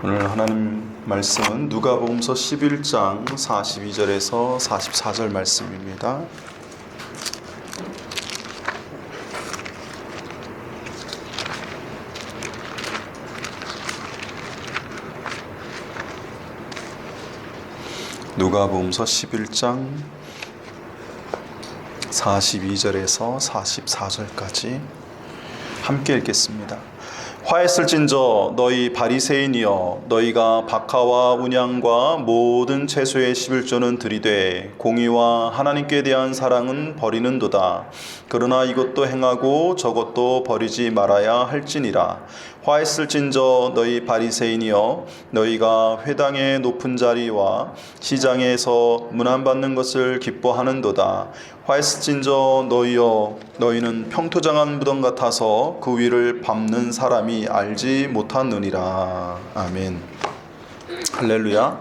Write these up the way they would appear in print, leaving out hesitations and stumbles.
오늘 하나님 말씀은 누가복음서 11장 42절에서 44절 말씀입니다. 누가복음서 11장 42절에서 44절까지 함께 읽겠습니다. 화했을진저 너희 바리새인이여 너희가 박하와 운양과 모든 채소의 11조는 들이되 공의와 하나님께 대한 사랑은 버리는도다. 그러나 이것도 행하고 저것도 버리지 말아야 할지니라. 화했을진저 너희 바리새인이여 너희가 회당의 높은 자리와 시장에서 문안받는 것을 기뻐하는도다. 화했을진저 너희여 너희는 평토장한 무덤 같아서 그 위를 밟는 사람이 알지 못하느니라. 아멘. 할렐루야.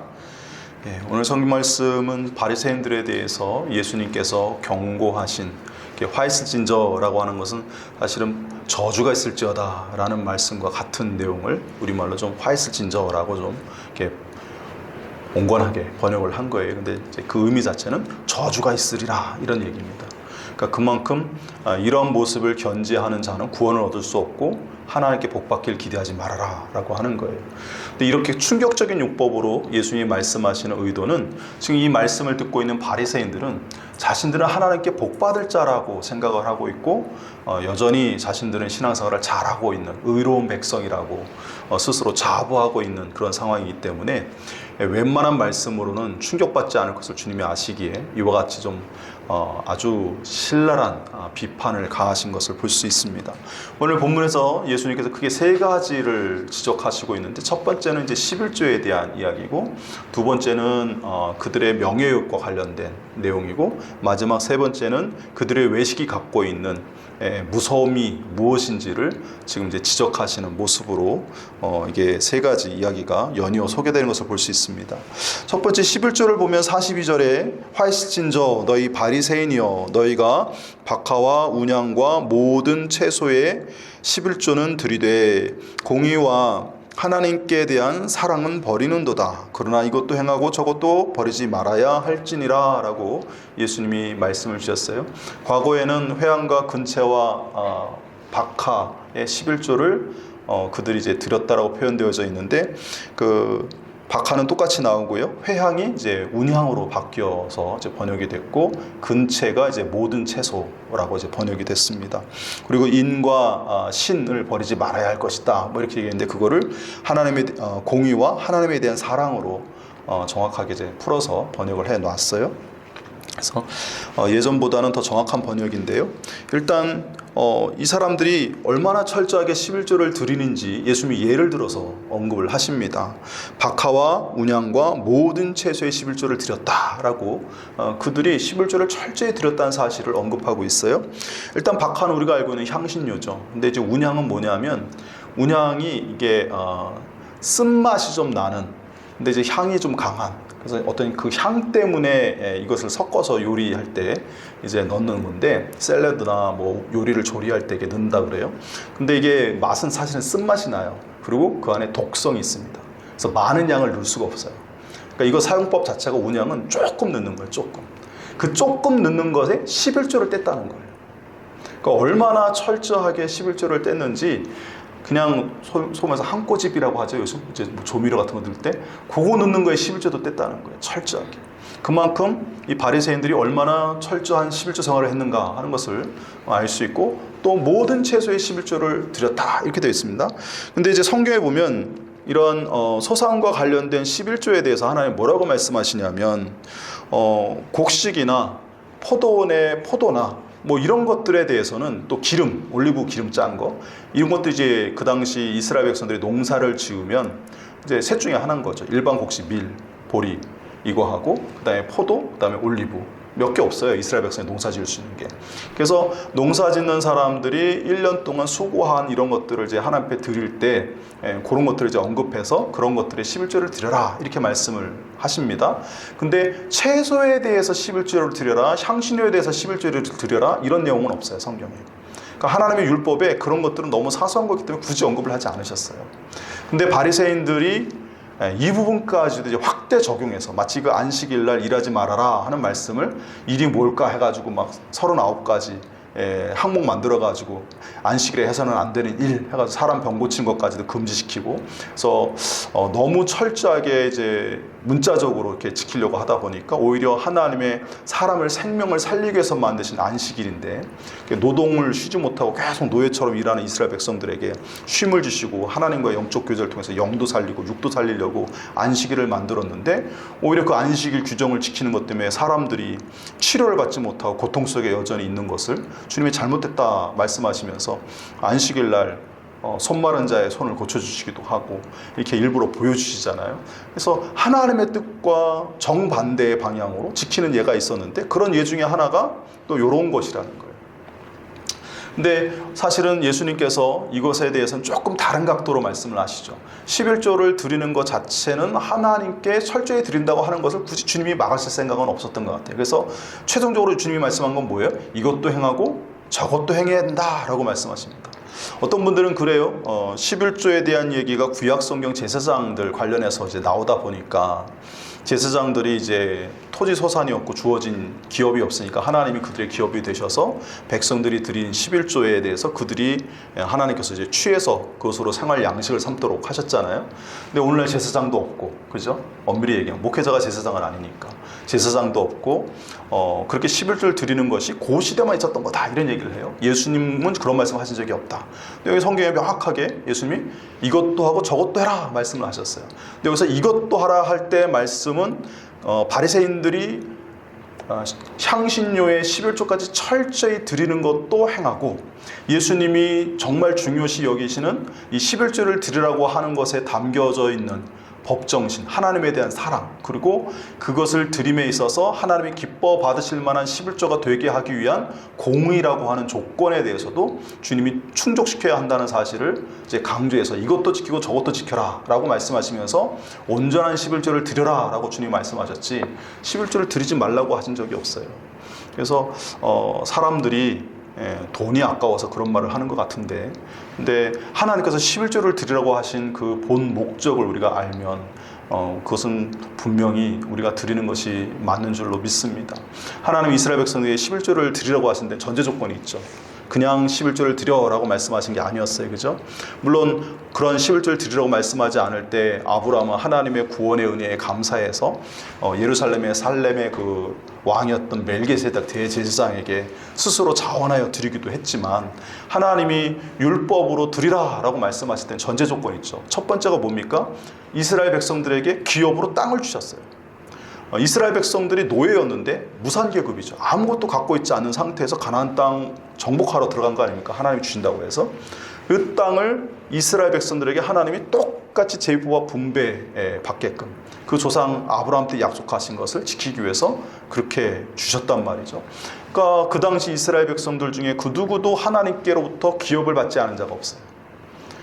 오늘 성경 말씀은 바리새인들에 대해서 예수님께서 경고하신 화했을진저라고 하는 것은 사실은 저주가 있을지어다 라는 말씀과 같은 내용을 우리말로 좀 화했을진저라고 좀 이렇게 온건하게 번역을 한 거예요. 근데 이제 그 의미 자체는 저주가 있으리라 이런 얘기입니다. 그러니까 그만큼 이런 모습을 견지하는 자는 구원을 얻을 수 없고 하나님께 복받기를 기대하지 말아라 라고 하는 거예요. 근데 이렇게 충격적인 율법으로 예수님이 말씀하시는 의도는 지금 이 말씀을 듣고 있는 바리새인들은 자신들은 하나님께 복받을 자라고 생각을 하고 있고 여전히 자신들은 신앙생활을 잘하고 있는 의로운 백성이라고 스스로 자부하고 있는 그런 상황이기 때문에 웬만한 말씀으로는 충격받지 않을 것을 주님이 아시기에 이와 같이 좀 아주 신랄한 비판을 가하신 것을 볼 수 있습니다. 오늘 본문에서 예수님께서 크게 세 가지를 지적하시고 있는데 첫 번째는 이제 11조에 대한 이야기고 두 번째는 그들의 명예욕과 관련된 내용이고 마지막 세 번째는 그들의 외식이 갖고 있는 무서움이 무엇인지를 지금 이제 지적하시는 모습으로 이게 세 가지 이야기가 연이어 소개되는 것을 볼 수 있습니다. 첫 번째 11조를 보면 42절에 화했을진저 너희 바리새인이여 너희가 박하와 운양과 모든 채소의 11조는 들이되 공의와 하나님께 대한 사랑은 버리는도다. 그러나 이것도 행하고 저것도 버리지 말아야 할지니라 라고 예수님이 말씀을 주셨어요. 과거에는 회양과 근채와 박하의 11조를 그들이 이제 드렸다라고 표현되어져 있는데 그 박하는 똑같이 나오고요. 회향이 이제 운향으로 바뀌어서 이제 번역이 됐고 근채가 이제 모든 채소라고 이제 번역이 됐습니다. 그리고 인과 신을 버리지 말아야 할 것이다. 뭐 이렇게 얘기했는데 그거를 하나님의 공의와 하나님에 대한 사랑으로 정확하게 이제 풀어서 번역을 해 놨어요. 그래서 예전보다는 더 정확한 번역인데요. 일단 이 사람들이 얼마나 철저하게 11조를 드리는지 예수님이 예를 들어서 언급을 하십니다. 박하와 운양과 모든 채소의 11조를 드렸다라고 그들이 11조를 철저히 드렸다는 사실을 언급하고 있어요. 일단 박하는 우리가 알고 있는 향신료죠. 근데 이제 운양은 뭐냐면 운양이 이게 쓴맛이 좀 나는 근데 이제 향이 좀 강한 그래서 어떤 그 향 때문에 이것을 섞어서 요리할 때 이제 넣는 건데 샐러드나 뭐 요리를 조리할 때 이게 넣는다 그래요. 근데 이게 맛은 사실은 쓴맛이 나요. 그리고 그 안에 독성이 있습니다. 그래서 많은 양을 넣을 수가 없어요. 그러니까 이거 사용법 자체가 운양은 조금 넣는 거예요. 조금. 그 조금 넣는 것에 11조를 뗐다는 거예요. 그러니까 얼마나 철저하게 11조를 뗐는지 그냥 소문에서 한 꼬집이라고 하죠. 요즘 이제 뭐 조미료 같은 거 넣을 때 그거 넣는 거에 11조도 뗐다는 거예요. 철저하게. 그만큼 이 바리새인들이 얼마나 철저한 11조 생활을 했는가 하는 것을 알 수 있고 또 모든 채소의 11조를 드렸다 이렇게 되어 있습니다. 근데 이제 성경에 보면 이런 소상과 관련된 11조에 대해서 하나님 뭐라고 말씀하시냐면 곡식이나 포도원의 포도나 뭐 이런 것들에 대해서는 또 기름, 올리브 기름 짠 거 이런 것도 이제 그 당시 이스라엘 백성들이 농사를 지으면 이제 셋 중에 하나인 거죠. 일반 곡식, 밀, 보리 이거 하고 그다음에 포도, 그다음에 올리브 몇 개 없어요. 이스라엘 백성이 농사 지을 수 있는 게. 그래서 농사 짓는 사람들이 1년 동안 수고한 이런 것들을 이제 하나님 앞에 드릴 때 그런 것들을 이제 언급해서 그런 것들에 11조를 드려라 이렇게 말씀을 하십니다. 근데 채소에 대해서 11조를 드려라, 향신료에 대해서 11조를 드려라 이런 내용은 없어요, 성경에. 그러니까 하나님의 율법에 그런 것들은 너무 사소한 거기 때문에 굳이 언급을 하지 않으셨어요. 근데 바리새인들이 이 부분까지도 이제 확대 적용해서 마치 그 안식일 날 일하지 말아라 하는 말씀을 일이 뭘까 해가지고 막 39가지 항목 만들어가지고 안식일에 해서는 안 되는 일 해가지고 사람 병 고치는 것까지도 금지시키고, 그래서 너무 철저하게 이제 문자적으로 이렇게 지키려고 하다 보니까 오히려 하나님의 사람을 생명을 살리기 위해서 만드신 안식일인데 노동을 쉬지 못하고 계속 노예처럼 일하는 이스라엘 백성들에게 쉼을 주시고 하나님과의 영적 교제를 통해서 영도 살리고 육도 살리려고 안식일을 만들었는데, 오히려 그 안식일 규정을 지키는 것 때문에 사람들이 치료를 받지 못하고 고통 속에 여전히 있는 것을 주님이 잘못됐다 말씀하시면서 안식일 날 손 마른 자의 손을 고쳐주시기도 하고 이렇게 일부러 보여주시잖아요. 그래서 하나님의 뜻과 정반대의 방향으로 지키는 예가 있었는데, 그런 예 중에 하나가 또 이런 것이라는 거예요. 근데 사실은 예수님께서 이것에 대해서는 조금 다른 각도로 말씀을 하시죠. 11조를 드리는 것 자체는 하나님께 철저히 드린다고 하는 것을 굳이 주님이 막으실 생각은 없었던 것 같아요. 그래서 최종적으로 주님이 말씀한 건 뭐예요? 이것도 행하고 저것도 행해야 된다라고 말씀하십니다. 어떤 분들은 그래요. 11조에 대한 얘기가 구약 성경 제사장들 관련해서 이제 나오다 보니까 제사장들이 이제 토지 소산이었고 주어진 기업이 없으니까 하나님이 그들의 기업이 되셔서 백성들이 드린 11조에 대해서 그들이 하나님께서 이제 취해서 그것으로 생활 양식을 삼도록 하셨잖아요. 근데 오늘날 제사장도 없고, 그죠? 엄밀히 얘기하면 목회자가 제사장은 아니니까 제사장도 없고 그렇게 11조를 드리는 것이 그 시대만 있었던 거다 이런 얘기를 해요. 예수님은 그런 말씀 하신 적이 없다. 근데 여기 성경에 명확하게 예수님이 이것도 하고 저것도 해라 말씀을 하셨어요. 근데 여기서 이것도 하라 할 때 말씀은 바리새인들이 향신료의 11조까지 철저히 드리는 것도 행하고, 예수님이 정말 중요시 여기시는 이 11조를 드리라고 하는 것에 담겨져 있는 법정신, 하나님에 대한 사랑, 그리고 그것을 드림에 있어서 하나님이 기뻐 받으실 만한 11조가 되게 하기 위한 공의라고 하는 조건에 대해서도 주님이 충족시켜야 한다는 사실을 이제 강조해서 이것도 지키고 저것도 지켜라 라고 말씀하시면서 온전한 11조를 드려라 라고 주님이 말씀하셨지 11조를 드리지 말라고 하신 적이 없어요. 그래서 사람들이 돈이 아까워서 그런 말을 하는 것 같은데, 근데 하나님께서 11조를 드리라고 하신 그 본 목적을 우리가 알면 그것은 분명히 우리가 드리는 것이 맞는 줄로 믿습니다. 하나님 이스라엘 백성에게 11조를 드리라고 하시는데 전제 조건이 있죠. 그냥 11조를 드려라고 말씀하신 게 아니었어요. 그죠? 물론 그런 11조를 드리라고 말씀하지 않을 때 아브라함은 하나님의 구원의 은혜에 감사해서 예루살렘의 살렘의 그 왕이었던 멜기세덱 대제사장에게 스스로 자원하여 드리기도 했지만, 하나님이 율법으로 드리라라고 말씀하실 때는 전제 조건이 있죠. 첫 번째가 뭡니까? 이스라엘 백성들에게 기업으로 땅을 주셨어요. 이스라엘 백성들이 노예였는데 무산계급이죠. 아무것도 갖고 있지 않은 상태에서 가나안 땅 정복하러 들어간 거 아닙니까? 하나님이 주신다고 해서 그 땅을 이스라엘 백성들에게 하나님이 똑같이 제비와 분배 받게끔 그 조상 아브라함 때 약속하신 것을 지키기 위해서 그렇게 주셨단 말이죠. 그러니까 그 당시 이스라엘 백성들 중에 그 누구도 하나님께로부터 기업을 받지 않은 자가 없어요.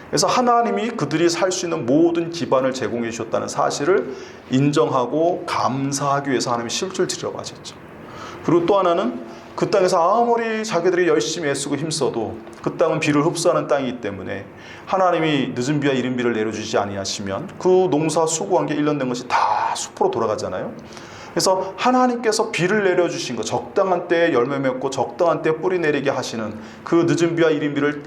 그래서 하나님이 그들이 살 수 있는 모든 기반을 제공해 주셨다는 사실을 인정하고 감사하기 위해서 하나님이 11조를 드리라고 하셨죠. 그리고 또 하나는 그 땅에서 아무리 자기들이 열심히 애쓰고 힘써도 그 땅은 비를 흡수하는 땅이기 때문에 하나님이 늦은 비와 이른 비를 내려주지 아니하시면 그 농사 수고한 게 1년 된 것이 다 숲으로 돌아가잖아요. 그래서 하나님께서 비를 내려주신 것, 적당한 때에 열매 맺고 적당한 때에 뿌리 내리게 하시는 그 늦은 비와 이른 비를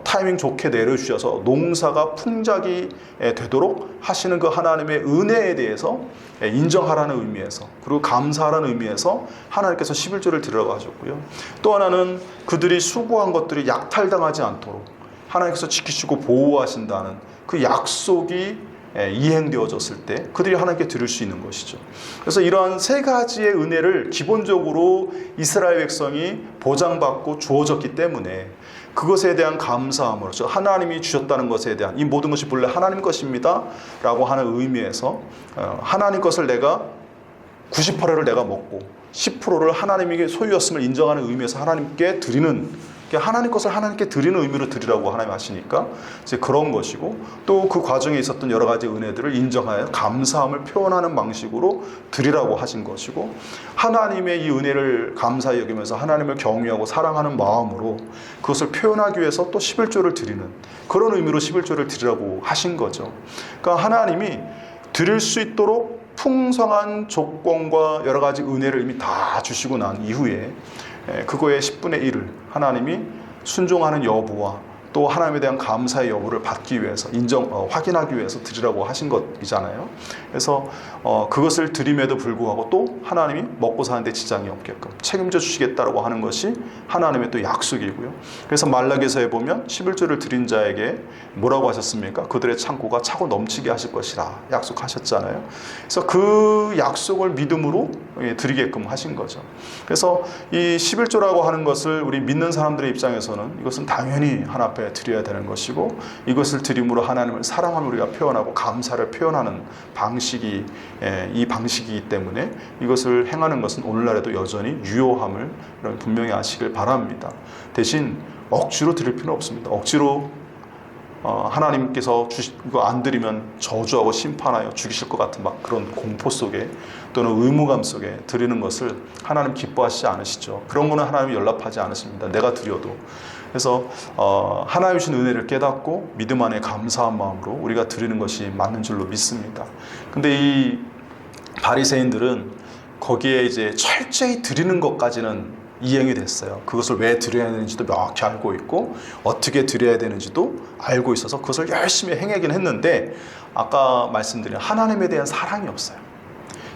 타이밍 좋게 내려주셔서 농사가 풍작이 되도록 하시는 그 하나님의 은혜에 대해서 인정하라는 의미에서, 그리고 감사하라는 의미에서 하나님께서 11조를 드리라고 하셨고요. 또 하나는 그들이 수고한 것들이 약탈당하지 않도록 하나님께서 지키시고 보호하신다는 그 약속이 이행되어졌을 때 그들이 하나님께 드릴 수 있는 것이죠. 그래서 이러한 세 가지의 은혜를 기본적으로 이스라엘 백성이 보장받고 주어졌기 때문에 그것에 대한 감사함으로, 하나님이 주셨다는 것에 대한 이 모든 것이 본래 하나님 것입니다 라고 하는 의미에서 하나님 것을 내가 98회를 내가 먹고 10%를 하나님에게 소유였음을 인정하는 의미에서 하나님께 드리는 하나님 것을 하나님께 드리는 의미로 드리라고 하나님 하시니까 이제 그런 것이고, 또 그 과정에 있었던 여러 가지 은혜들을 인정하여 감사함을 표현하는 방식으로 드리라고 하신 것이고, 하나님의 이 은혜를 감사히 여기면서 하나님을 경외하고 사랑하는 마음으로 그것을 표현하기 위해서 또 11조를 드리는 그런 의미로 11조를 드리라고 하신 거죠. 그러니까 하나님이 드릴 수 있도록 풍성한 조건과 여러 가지 은혜를 이미 다 주시고 난 이후에 그거의 10분의 1을 하나님이 순종하는 여부와 또 하나님에 대한 감사의 여부를 받기 위해서 확인하기 위해서 드리라고 하신 것이잖아요. 그래서 그것을 드림에도 불구하고 또 하나님이 먹고 사는데 지장이 없게끔 책임져 주시겠다라고 하는 것이 하나님의 또 약속이고요. 그래서 말라기서에 보면 11조를 드린 자에게 뭐라고 하셨습니까? 그들의 창고가 차고 넘치게 하실 것이라 약속하셨잖아요. 그래서 그 약속을 믿음으로 드리게끔 하신 거죠. 그래서 이 11조라고 하는 것을 우리 믿는 사람들의 입장에서는 이것은 당연히 하나님 앞에 드려야 되는 것이고, 이것을 드림으로 하나님을 사랑함을 우리가 표현하고 감사를 표현하는 방식이 이 방식이기 때문에 이것을 행하는 것은 오늘날에도 여전히 유효함을 분명히 아시길 바랍니다. 대신 억지로 드릴 필요는 없습니다. 억지로 하나님께서 이거 안 드리면 저주하고 심판하여 죽이실 것 같은 막 그런 공포 속에 또는 의무감 속에 드리는 것을 하나님 기뻐하시지 않으시죠. 그런 거는 하나님이 연락하지 않으십니다. 내가 드려도. 그래서 하나님 주신 은혜를 깨닫고 믿음 안에 감사한 마음으로 우리가 드리는 것이 맞는 줄로 믿습니다. 근데 이 바리새인들은 거기에 이제 철저히 드리는 것까지는 이행이 됐어요. 그것을 왜 드려야 되는지도 명확히 알고 있고 어떻게 드려야 되는지도 알고 있어서 그것을 열심히 행하긴 했는데, 아까 말씀드린 하나님에 대한 사랑이 없어요.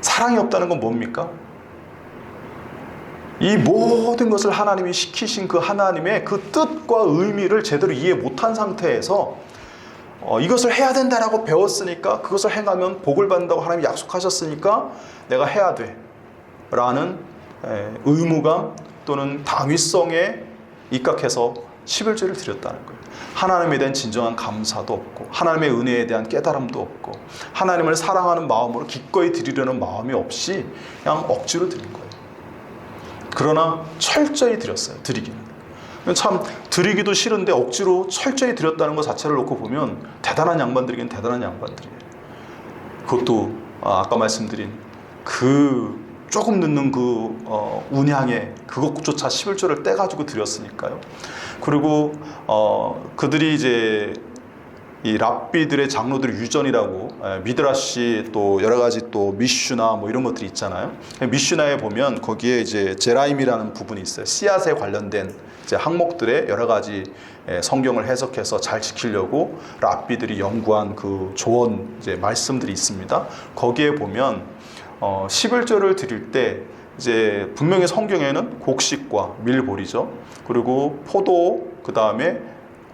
사랑이 없다는 건 뭡니까? 이 모든 것을 하나님이 시키신 그 하나님의 그 뜻과 의미를 제대로 이해 못한 상태에서 이것을 해야 된다라고 배웠으니까, 그것을 행하면 복을 받는다고 하나님이 약속하셨으니까 내가 해야 돼 라는 의무감 또는 당위성에 입각해서 11조를 드렸다는 거예요. 하나님에 대한 진정한 감사도 없고 하나님의 은혜에 대한 깨달음도 없고 하나님을 사랑하는 마음으로 기꺼이 드리려는 마음이 없이 그냥 억지로 드린 거예요. 그러나 철저히 드렸어요. 드리기는. 참 드리기도 싫은데 억지로 철저히 드렸다는 것 자체를 놓고 보면 대단한 양반들이긴 대단한 양반들이에요. 그것도 아까 말씀드린 그 조금 늦는 그 운향에 그것조차 11조를 떼가지고 드렸으니까요. 그리고 그들이 이제 이 랍비들의 장로들의 유전이라고 미드라시 또 여러 가지 또 미슈나 뭐 이런 것들이 있잖아요. 미슈나에 보면 거기에 이제 제라임이라는 부분이 있어요. 씨앗에 관련된 이제 항목들의 여러 가지 성경을 해석해서 잘 지키려고 랍비들이 연구한 그 조언 이제 말씀들이 있습니다. 거기에 보면 11조를 드릴 때 이제 분명히 성경에는 곡식과 밀보리죠. 그리고 포도, 그 다음에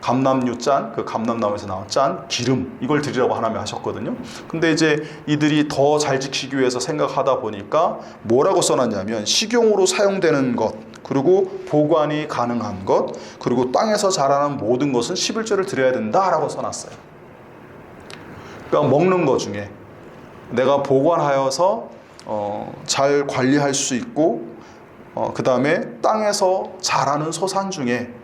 감람류 짠, 그 감람나무에서 나온 짠, 기름, 이걸 드리라고 하나님이 하셨거든요. 근데 이제 이들이 더 잘 지키기 위해서 생각하다 보니까 뭐라고 써놨냐면 식용으로 사용되는 것, 그리고 보관이 가능한 것, 그리고 땅에서 자라는 모든 것은 11조를 드려야 된다라고 써놨어요. 그러니까 먹는 것 중에 내가 보관하여서 잘 관리할 수 있고, 그 다음에 땅에서 자라는 소산 중에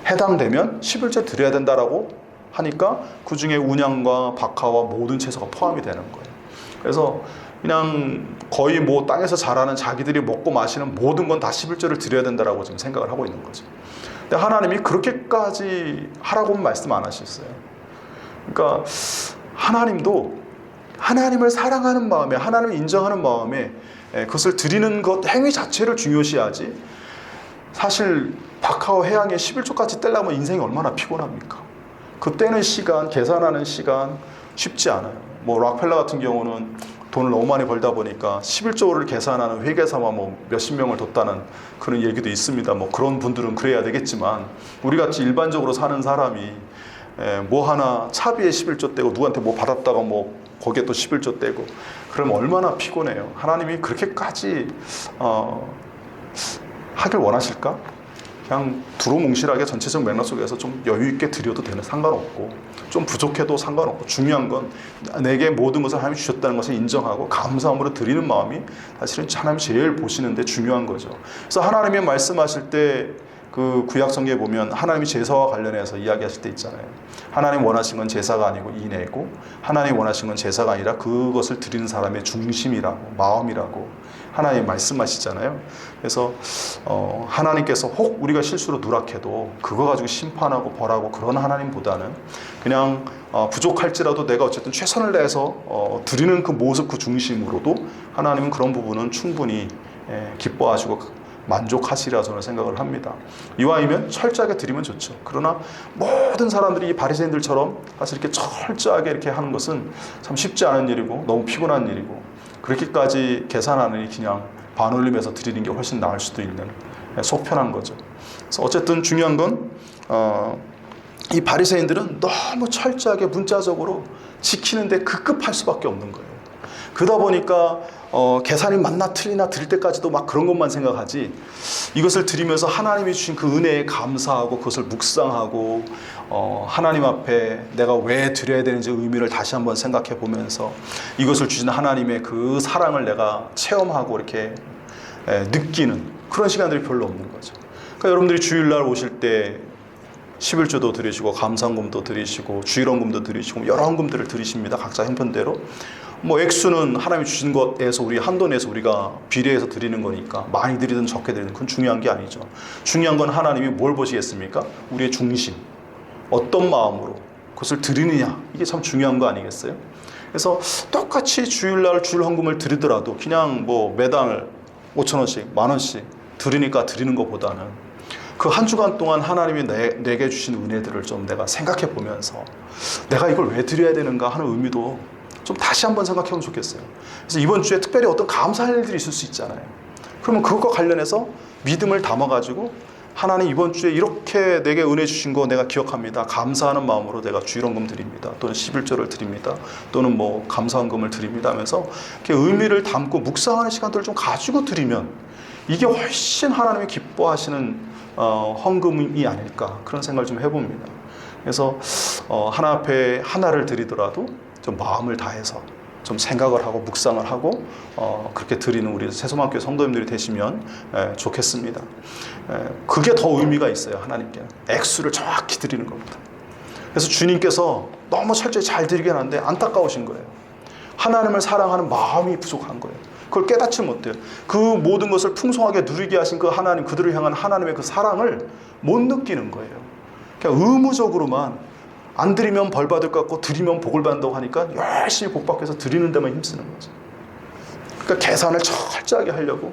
해당되면 11조 드려야 된다라고 하니까 그 중에 운양과 박하와 모든 채소가 포함이 되는 거예요. 그래서 그냥 거의 뭐 땅에서 자라는 자기들이 먹고 마시는 모든 건 다 11조를 드려야 된다라고 지금 생각을 하고 있는 거죠. 근데 하나님이 그렇게까지 하라고는 말씀 안 하셨어요. 그러니까 하나님도 하나님을 사랑하는 마음에, 하나님을 인정하는 마음에 그것을 드리는 것 행위 자체를 중요시하지, 사실 박하오 해양에 11조까지 떼려면 인생이 얼마나 피곤합니까? 그 떼는 시간, 계산하는 시간 쉽지 않아요. 뭐 락펠러 같은 경우는 돈을 너무 많이 벌다 보니까 11조를 계산하는 회계사만 뭐 몇십 명을 뒀다는 그런 얘기도 있습니다. 뭐 그런 분들은 그래야 되겠지만, 우리같이 일반적으로 사는 사람이 뭐 하나 차비에 11조 떼고 누구한테 뭐 받았다가 뭐 거기에 또 11조 떼고 그러면 얼마나 피곤해요. 하나님이 그렇게까지 하길 원하실까? 그냥 두루뭉실하게 전체적 맥락 속에서 좀 여유 있게 드려도 되는, 상관없고 좀 부족해도 상관없고, 중요한 건 내게 모든 것을 하나님이 주셨다는 것을 인정하고 감사함으로 드리는 마음이 사실은 하나님이 제일 보시는데 중요한 거죠. 그래서 하나님이 말씀하실 때 그 구약 성경에 보면 하나님이 제사와 관련해서 이야기하실 때 있잖아요. 하나님 원하신 건 제사가 아니고 인애고, 하나님 원하신 건 제사가 아니라 그것을 드리는 사람의 중심이라고, 마음이라고 하나님 말씀하시잖아요. 그래서 하나님께서 혹 우리가 실수로 누락해도 그거 가지고 심판하고 벌하고 그런 하나님보다는 그냥 부족할지라도 내가 어쨌든 최선을 다해서 드리는 그 모습, 그 중심으로도 하나님은 그런 부분은 충분히 기뻐하시고 만족하시리라 저는 생각을 합니다. 이왕이면 철저하게 드리면 좋죠. 그러나 모든 사람들이 이 바리새인들처럼 사실 이렇게 철저하게 이렇게 하는 것은 참 쉽지 않은 일이고 너무 피곤한 일이고, 그렇게까지 계산하느니 그냥 반올림해서 드리는 게 훨씬 나을 수도 있는 속편한 거죠. 그래서 어쨌든 중요한 건 이 바리새인들은 너무 철저하게 문자적으로 지키는데 급급할 수밖에 없는 거예요. 그러다 보니까 계산이 맞나 틀리나 드릴 때까지도 막 그런 것만 생각하지, 이것을 드리면서 하나님이 주신 그 은혜에 감사하고 그것을 묵상하고 하나님 앞에 내가 왜 드려야 되는지 의미를 다시 한번 생각해 보면서 이것을 주신 하나님의 그 사랑을 내가 체험하고 이렇게 느끼는 그런 시간들이 별로 없는 거죠. 그러니까 여러분들이 주일날 오실 때 11조도 드리시고 감사헌금도 드리시고 주일헌금도 드리시고 여러 헌금들을 드리십니다. 각자 형편대로. 뭐 액수는 하나님이 주신 것에서 우리 한도 내서 우리가 비례해서 드리는 거니까 많이 드리든 적게 드리든 그건 중요한 게 아니죠. 중요한 건 하나님이 뭘 보시겠습니까? 우리의 중심, 어떤 마음으로 그것을 드리느냐, 이게 참 중요한 거 아니겠어요? 그래서 똑같이 주일날 주일 헌금을 드리더라도 그냥 뭐 매달 5,000원씩 10,000원씩 드리니까 드리는 것보다는 그 한 주간 동안 하나님이 내게 주신 은혜들을 좀 내가 생각해 보면서 내가 이걸 왜 드려야 되는가 하는 의미도 좀 다시 한번 생각해 보면 좋겠어요. 그래서 이번 주에 특별히 어떤 감사할 일들이 있을 수 있잖아요. 그러면 그것과 관련해서 믿음을 담아가지고 하나님 이번 주에 이렇게 내게 은혜 주신 거 내가 기억합니다. 감사하는 마음으로 내가 주일헌금 드립니다. 또는 11조를 드립니다. 또는 뭐 감사헌금을 드립니다 하면서 이렇게 의미를 담고 묵상하는 시간들을 좀 가지고 드리면 이게 훨씬 하나님이 기뻐하시는 헌금이 아닐까, 그런 생각을 좀 해봅니다. 그래서 하나 앞에 하나를 드리더라도 좀 마음을 다해서 좀 생각을 하고 묵상을 하고 그렇게 드리는 우리 새소망교회 성도님들이 되시면 좋겠습니다. 그게 더 의미가 있어요. 하나님께 액수를 정확히 드리는 겁니다. 그래서 주님께서 너무 철저히 잘 드리긴 하는데 안타까우신 거예요. 하나님을 사랑하는 마음이 부족한 거예요. 그걸 깨닫지 못해요. 그 모든 것을 풍성하게 누리게 하신 그 하나님, 그들을 향한 하나님의 그 사랑을 못 느끼는 거예요. 그냥 의무적으로만 안 드리면 벌 받을 것 같고 드리면 복을 받는다고 하니까 열심히 복 받기 위해서 드리는 데만 힘쓰는 거죠. 그러니까 계산을 철저하게 하려고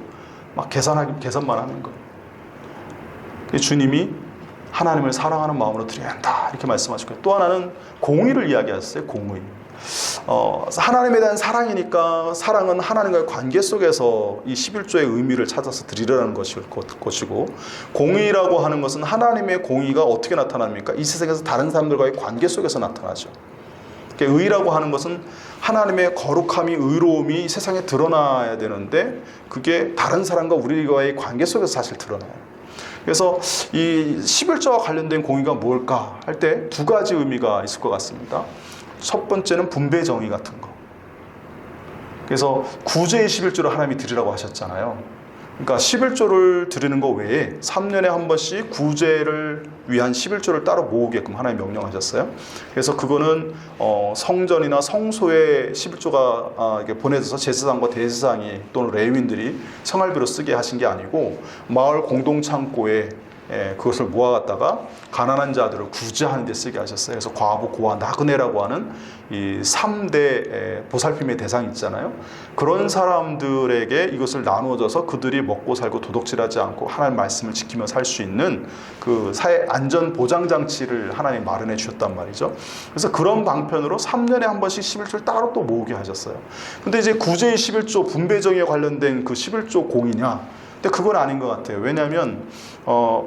막 계산만 하는 거예요. 주님이 하나님을 사랑하는 마음으로 드려야 한다, 이렇게 말씀하시고, 또 하나는 공의를 이야기하셨어요. 공의. 하나님에 대한 사랑이니까 사랑은 하나님과의 관계 속에서 이 11조의 의미를 찾아서 드리려는 것이고, 공의라고 하는 것은 하나님의 공의가 어떻게 나타납니까? 이 세상에서 다른 사람들과의 관계 속에서 나타나죠. 의라고 하는 것은 하나님의 거룩함이, 의로움이 세상에 드러나야 되는데 그게 다른 사람과 우리와의 관계 속에서 사실 드러나요. 그래서 이 11조와 관련된 공의가 뭘까 할 때 두 가지 의미가 있을 것 같습니다. 첫 번째는 분배 정의 같은 거. 그래서 구제의 11조를 하나님이 드리라고 하셨잖아요. 그러니까 11조를 드리는 거 외에 3년에 한 번씩 구제를 위한 11조를 따로 모으게끔 하나님 명령하셨어요. 그래서 그거는 성전이나 성소에 11조가 이렇게 보내져서 제사장과 대제사장이 또는 레위인들이 생활비로 쓰게 하신 게 아니고 마을 공동창고에 그것을 모아갔다가 가난한 자들을 구제하는 데 쓰게 하셨어요. 그래서 과부, 고아, 나그네라고 하는 이 3대 보살핌의 대상이 있잖아요. 그런 사람들에게 이것을 나누어줘서 그들이 먹고 살고 도둑질하지 않고 하나님 말씀을 지키며 살 수 있는 그 사회 안전 보장 장치를 하나님 마련해 주셨단 말이죠. 그래서 그런 방편으로 3년에 한 번씩 11조를 따로 또 모으게 하셨어요. 근데 이제 구제의 11조 분배정에 관련된 그 11조 공이냐? 근데 그건 아닌 것 같아요. 왜냐하면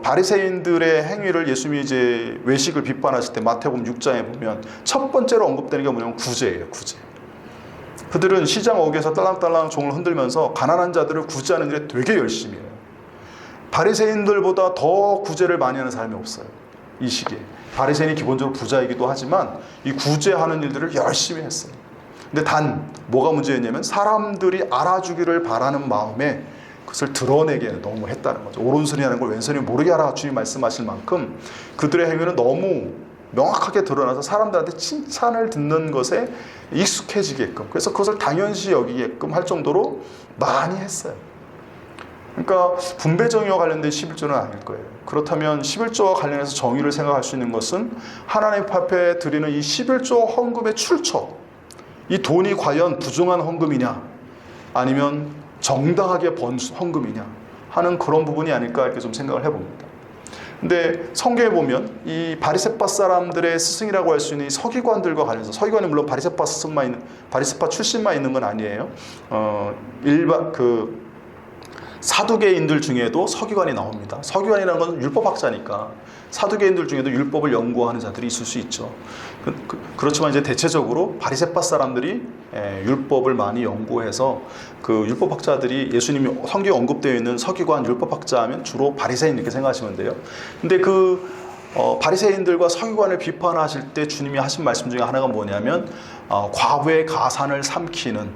바리새인들의 행위를 예수님이 이제 외식을 비판하실 때 마태복음 6장에 보면 첫 번째로 언급되는 게 뭐냐면 구제예요. 구제. 그들은 시장 어귀에서 딸랑딸랑 종을 흔들면서 가난한 자들을 구제하는 일에 되게 열심히 해요. 바리새인들보다 더 구제를 많이 하는 사람이 없어요. 이 시기에. 바리새인이 기본적으로 부자이기도 하지만 이 구제하는 일들을 열심히 했어요. 근데 단 뭐가 문제였냐면 사람들이 알아주기를 바라는 마음에 그것을 드러내게 너무 했다는 거죠. 오른손이 하는 걸 왼손이 모르게 하라 주님 말씀하실 만큼 그들의 행위는 너무 명확하게 드러나서 사람들한테 칭찬을 듣는 것에 익숙해지게끔, 그래서 그것을 당연시 여기게끔 할 정도로 많이 했어요. 그러니까 분배 정의와 관련된 11조는 아닐 거예요. 그렇다면 11조와 관련해서 정의를 생각할 수 있는 것은 하나님 앞에 드리는 이 11조 헌금의 출처, 이 돈이 과연 부정한 헌금이냐 아니면 정당하게 번 헌금이냐 하는 그런 부분이 아닐까 이렇게 좀 생각을 해봅니다. 근데 성경에 보면 이 바리새파 사람들의 스승이라고 할 수 있는 이 서기관들과 관련해서, 서기관이 물론 바리새파 출신만 있는 건 아니에요. 일반 사두개인들 중에도 서기관이 나옵니다. 서기관이라는 건 율법학자니까 사두개인들 중에도 율법을 연구하는 자들이 있을 수 있죠. 그렇지만 이제 대체적으로 바리새파 사람들이 율법을 많이 연구해서 그 율법학자들이, 예수님이 성경에 언급되어 있는 서기관, 율법학자 하면 주로 바리새인 이렇게 생각하시면 돼요. 근데 바리새인들과 서기관을 비판하실 때 주님이 하신 말씀 중에 하나가 뭐냐면 과부의 가산을 삼키는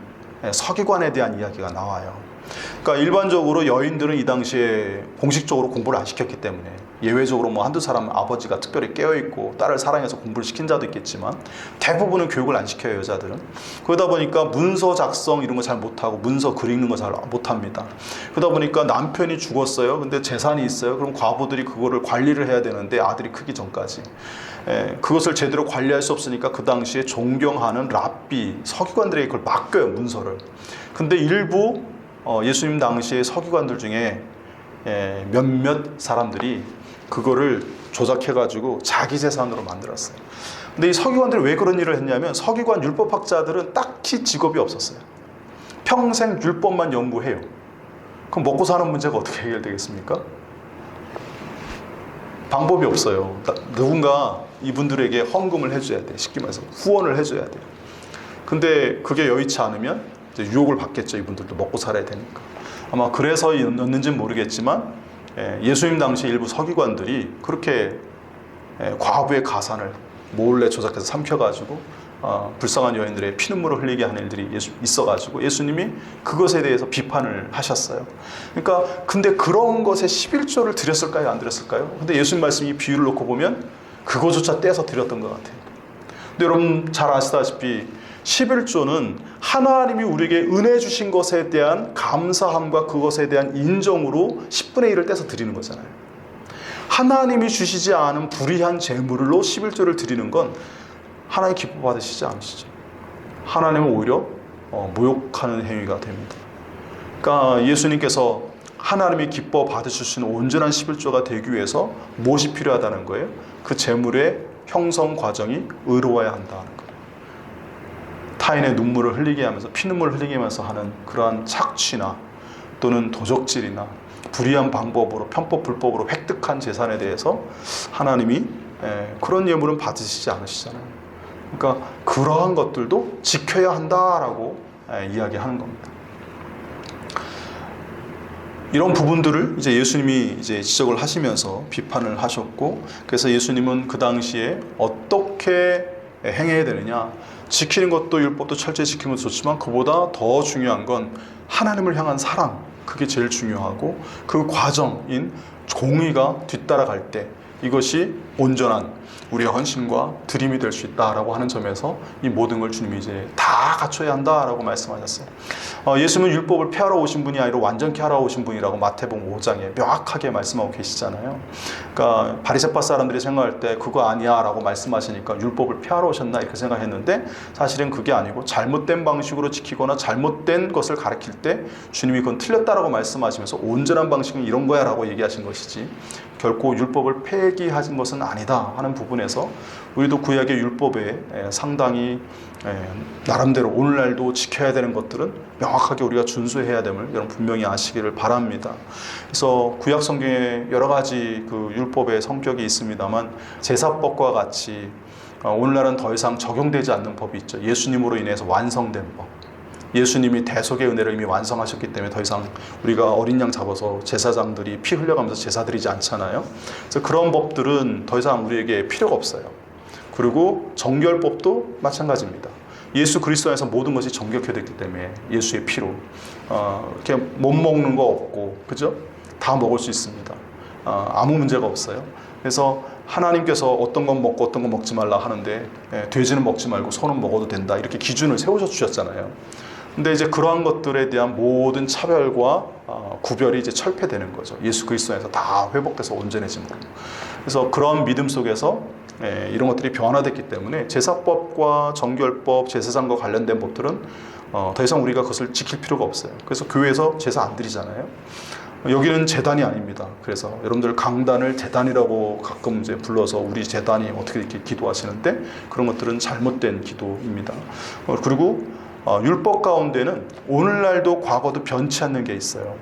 서기관에 대한 이야기가 나와요. 그러니까 일반적으로 여인들은 이 당시에 공식적으로 공부를 안 시켰기 때문에, 예외적으로 뭐 한두 사람 아버지가 특별히 깨어있고 딸을 사랑해서 공부를 시킨 자도 있겠지만 대부분은 교육을 안 시켜요, 여자들은. 그러다 보니까 문서 작성 이런 거 잘 못하고 문서 그리는 거 잘 못합니다. 그러다 보니까 남편이 죽었어요. 근데 재산이 있어요. 그럼 과부들이 그거를 관리를 해야 되는데, 아들이 크기 전까지 그것을 제대로 관리할 수 없으니까 그 당시에 존경하는 랍비, 서기관들에게 그걸 맡겨요, 문서를. 근데 일부 예수님 당시의 서기관들 중에 몇몇 사람들이 그거를 조작해가지고 자기 재산으로 만들었어요. 근데 이 서기관들이 왜 그런 일을 했냐면, 서기관 율법학자들은 딱히 직업이 없었어요. 평생 율법만 연구해요. 그럼 먹고 사는 문제가 어떻게 해결되겠습니까? 방법이 없어요. 누군가 이분들에게 헌금을 해줘야 돼. 쉽게 말해서 후원을 해줘야 돼요. 근데 그게 여의치 않으면 이제 유혹을 받겠죠. 이분들도 먹고 살아야 되니까. 아마 그래서였는지는 모르겠지만 예수님 당시 일부 서기관들이 그렇게 과부의 가산을 몰래 조작해서 삼켜가지고 불쌍한 여인들의 피눈물을 흘리게 하는 일들이 있어가지고 예수님이 그것에 대해서 비판을 하셨어요. 그러니까 근데 그런 것에 11조를 드렸을까요? 안 드렸을까요? 근데 예수님 말씀이 비유를 놓고 보면 그거조차 떼서 드렸던 것 같아요. 근데 여러분 잘 아시다시피 11조는 하나님이 우리에게 은혜 주신 것에 대한 감사함과 그것에 대한 인정으로 10분의 1을 떼서 드리는 거잖아요. 하나님이 주시지 않은 불의한 재물로 11조를 드리는 건 하나님 기뻐 받으시지 않으시죠. 하나님은 오히려 모욕하는 행위가 됩니다. 그러니까 예수님께서 하나님이 기뻐 받으실 수 있는 온전한 11조가 되기 위해서 무엇이 필요하다는 거예요? 그 재물의 형성 과정이 의로워야 한다는 거예요. 타인의 눈물을 흘리게 하면서, 피눈물을 흘리게 하면서 하는 그러한 착취나 또는 도적질이나 불의한 방법으로, 편법 불법으로 획득한 재산에 대해서 하나님이 그런 예물은 받으시지 않으시잖아요. 그러니까 그러한 것들도 지켜야 한다라고 이야기하는 겁니다. 이런 부분들을 이제 예수님이 이제 지적을 하시면서 비판을 하셨고, 그래서 예수님은 그 당시에 어떻게 행해야 되느냐, 지키는 것도 율법도 철저히 지키는 것도 좋지만 그보다 더 중요한 건 하나님을 향한 사랑, 그게 제일 중요하고 그 과정인 공의가 뒤따라갈 때 이것이 온전한 우리의 헌신과 드림이 될 수 있다라고 하는 점에서 이 모든 걸 주님이 이제 다 갖춰야 한다라고 말씀하셨어요. 예수님은 율법을 폐하러 오신 분이 아니라 완전케 하러 오신 분이라고 마태복음 5장에 명확하게 말씀하고 계시잖아요. 그러니까 바리새파 사람들이 생각할 때 그거 아니야 라고 말씀하시니까 율법을 폐하러 오셨나 이렇게 생각했는데, 사실은 그게 아니고 잘못된 방식으로 지키거나 잘못된 것을 가르칠 때 주님이 그건 틀렸다라고 말씀하시면서 온전한 방식은 이런 거야 라고 얘기하신 것이지, 결코 율법을 폐기하신 것은 아니다 하는 부분에서 우리도 구약의 율법에 상당히 나름대로 오늘날도 지켜야 되는 것들은 명확하게 우리가 준수해야 됨을 여러분 분명히 아시기를 바랍니다. 그래서 구약 성경에 여러 가지 그 율법의 성격이 있습니다만, 제사법과 같이 오늘날은 더 이상 적용되지 않는 법이 있죠. 예수님으로 인해서 완성된 법. 예수님이 대속의 은혜를 이미 완성하셨기 때문에 더 이상 우리가 어린 양 잡아서 제사장들이 피 흘려가면서 제사 드리지 않잖아요. 그래서 그런 법들은 더 이상 우리에게 필요가 없어요. 그리고 정결법도 마찬가지입니다. 예수 그리스도 안에서 모든 것이 정결케 됐기 때문에 예수의 피로 이렇게 못 먹는 거 없고, 그죠? 다 먹을 수 있습니다. 아무 문제가 없어요. 그래서 하나님께서 어떤 건 먹고 어떤 건 먹지 말라 하는데, 돼지는 먹지 말고 소는 먹어도 된다, 이렇게 기준을 세우셔 주셨잖아요. 근데 이제 그러한 것들에 대한 모든 차별과 구별이 이제 철폐되는 거죠. 예수 그리스도 안에서 다 회복돼서 온전해짐으로. 그래서 그런 믿음 속에서 이런 것들이 변화됐기 때문에 제사법과 정결법, 제사장과 관련된 법들은 더 이상 우리가 그것을 지킬 필요가 없어요. 그래서 교회에서 제사 안 드리잖아요. 여기는 제단이 아닙니다. 그래서 여러분들 강단을 제단이라고 가끔 이제 불러서 우리 제단이 어떻게 이렇게 기도하시는데, 그런 것들은 잘못된 기도입니다. 그리고 율법 가운데는 오늘날도 과거도 변치 않는 게 있어요.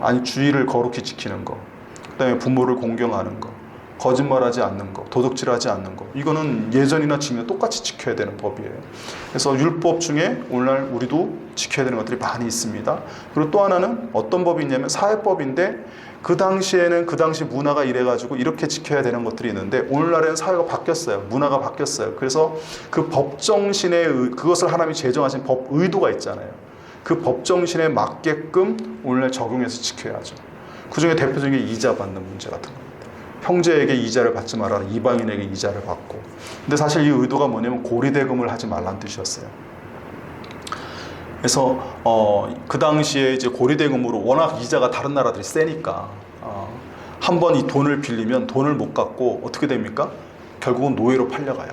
아니, 주의를 거룩히 지키는 거, 그다음에 부모를 공경하는 거, 거짓말하지 않는 거, 도둑질하지 않는 거, 이거는 예전이나 지금 똑같이 지켜야 되는 법이에요. 그래서 율법 중에 오늘날 우리도 지켜야 되는 것들이 많이 있습니다. 그리고 또 하나는 어떤 법이 있냐면 사회법인데, 그 당시에는 그 당시 문화가 이래가지고 이렇게 지켜야 되는 것들이 있는데, 오늘날에는 사회가 바뀌었어요. 문화가 바뀌었어요. 그래서 그 법정신의 그것을 하나님이 제정하신 법 의도가 있잖아요. 그 법정신에 맞게끔 오늘날 적용해서 지켜야죠. 그 중에 대표적인 게 이자 받는 문제 같은 겁니다. 형제에게 이자를 받지 말아라, 이방인에게 이자를 받고. 근데 사실 이 의도가 뭐냐면 고리대금을 하지 말라는 뜻이었어요. 그래서 그 당시에 이제 고리대금으로, 워낙 이자가 다른 나라들이 세니까 한 번 이 돈을 빌리면 돈을 못 갚고 어떻게 됩니까? 결국은 노예로 팔려가요.